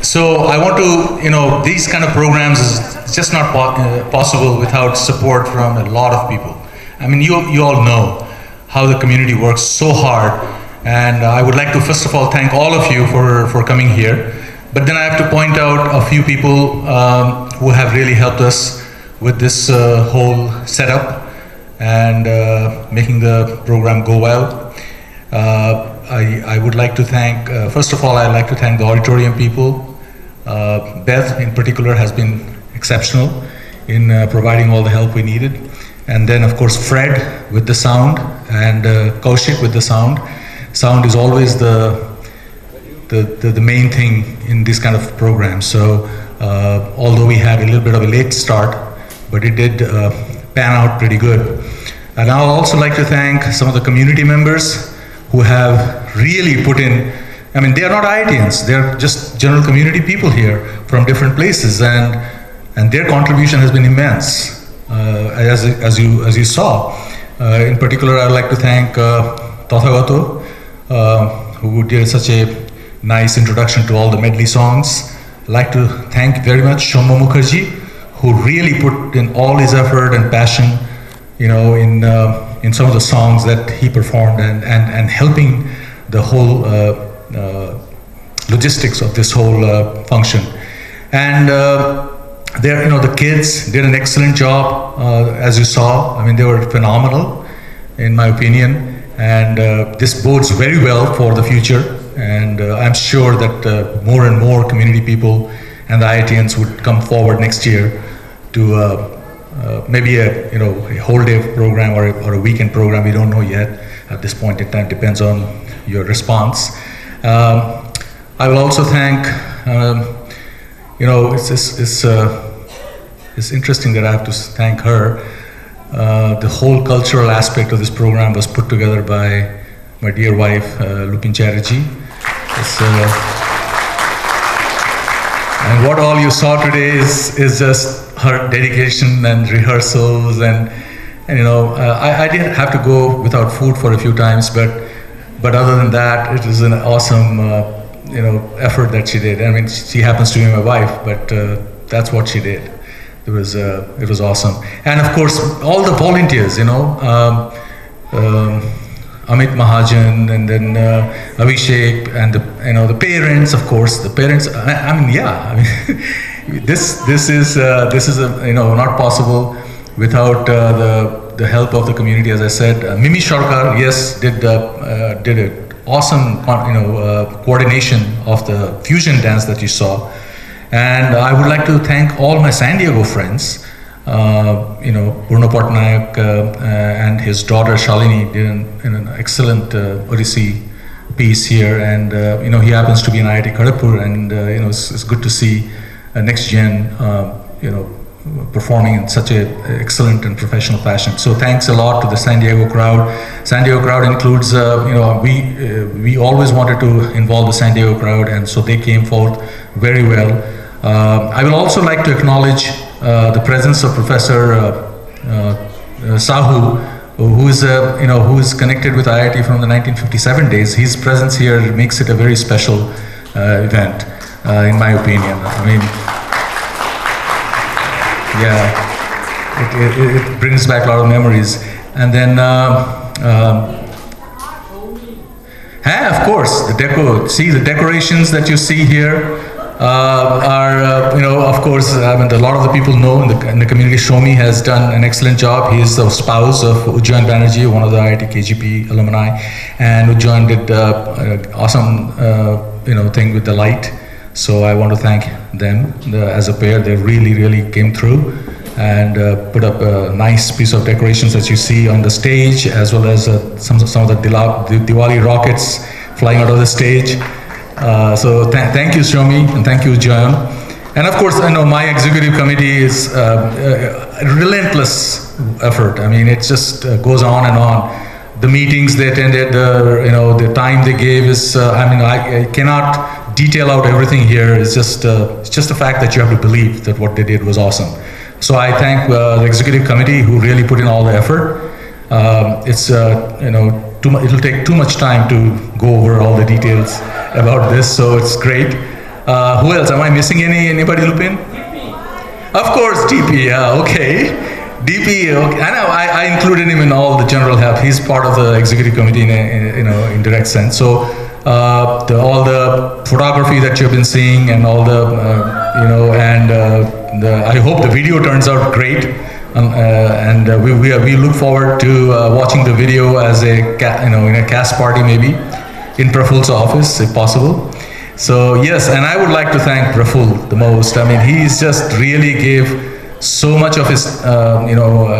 So I want to, these kind of programs is just not possible without support from a lot of people. I mean, you all know how the community works so hard, and I would like to first of all thank all of you for coming here. But then I have to point out a few people who have really helped us with this whole setup and making the program go well. I would like to thank, first of all, I'd like to thank the auditorium people. Beth in particular has been exceptional in providing all the help we needed. And then of course Fred with the sound and Kaushik with the sound. Sound is always the main thing in this kind of program. So although we had a little bit of a late start, but it did pan out pretty good. And I would also like to thank some of the community members who have really put in, I mean, they are not IITians, they're just general community people here from different places, and their contribution has been immense, as you saw. In particular, I'd like to thank Tathagato, who did such a nice introduction to all the medley songs. I'd like to thank very much Shommo Mukherjee, who really put in all his effort and passion, in some of the songs that he performed, and helping the whole logistics of this whole function. And the kids did an excellent job, as you saw. I mean, they were phenomenal, in my opinion. And this bodes very well for the future. And I'm sure that more and more community people and the IITians would come forward next year to maybe a whole day program or a weekend program. We don't know yet at this point in time. Depends on your response. I will also thank. It's interesting that I have to thank her. The whole cultural aspect of this program was put together by my dear wife, Lupin Chatterjee. And what all you saw today is just her dedication and rehearsals, and I did have to go without food for a few times, but other than that, it was an awesome effort that she did. I mean, she happens to be my wife, but that's what she did. It was awesome. And of course, all the volunteers, Amit Mahajan, and then Abhishek, and the parents, of course. The parents. This is not possible without the help of the community. As I said, Mimi Sharkar, yes, did an awesome coordination of the fusion dance that you saw. And I would like to thank all my San Diego friends. Bruno Patnaik and his daughter Shalini did an excellent Odissi piece here, and he happens to be in IIT Kharagpur, and it's good to see next gen performing in such a excellent and professional fashion. So thanks a lot to the San Diego crowd. San Diego crowd includes we always wanted to involve the San Diego crowd, and so they came forth very well. I will also like to acknowledge the presence of Professor Sahu, who is connected with IIT from the 1957 days. His presence here makes it a very special event, in my opinion. I mean, yeah, it brings back a lot of memories. And then, of course, the deco. See, the decorations that you see here are, of course, I mean, a lot of the people know in the community. Shomi has done an excellent job. He is the spouse of Ujjain Banerjee, one of the IIT KGP alumni, and Ujjain did an awesome, thing with the light. So I want to thank them as a pair. They really came through and put up a nice piece of decorations that you see on the stage, as well as some of the Diwali rockets flying out of the stage. So thank you, Shomi, and thank you, John. And of course, I know my executive committee is a relentless effort. I mean, it just goes on and on. The meetings they attended, the time they gave is, I cannot detail out everything here. It's just a fact that you have to believe that what they did was awesome. So I thank the executive committee who really put in all the effort. It'll take too much time to go over all the details about this, so it's great. Who else? Am I missing anybody, Lupin? Of course, DP. Yeah, okay. DP. Okay. I know. I included him in all the general help. He's part of the executive committee in direct sense. So all the photography that you've been seeing and all the I hope the video turns out great. We look forward to watching the video as in a cast party maybe in Praful's office if possible. So yes, and I would like to thank Praful the most. I mean, he's just really gave so much of his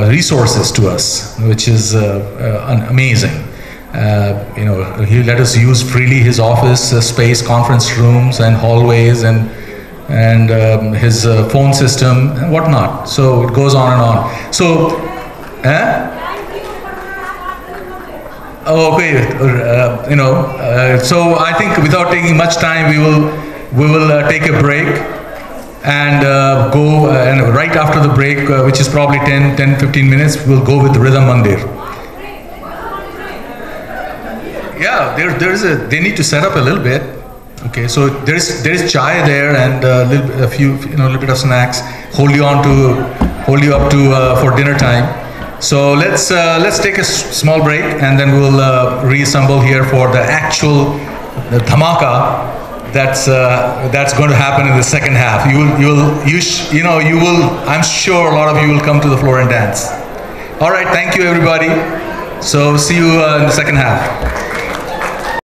resources to us, which is amazing. He let us use freely his office space, conference rooms and hallways, and his phone system and whatnot. So it goes on and on. So, okay, so I think without taking much time, we will take a break and go, and right after the break, which is probably 10-15 minutes, we'll go with Rhythm Mandir. Yeah, they need to set up a little bit. Okay, so there is chai there and a little bit of snacks. Hold you up to for dinner time. So let's take a small break and then we'll reassemble here for the actual dhamaka that's going to happen in the second half. I'm sure a lot of you will come to the floor and dance. All right, thank you everybody. So see you in the second half.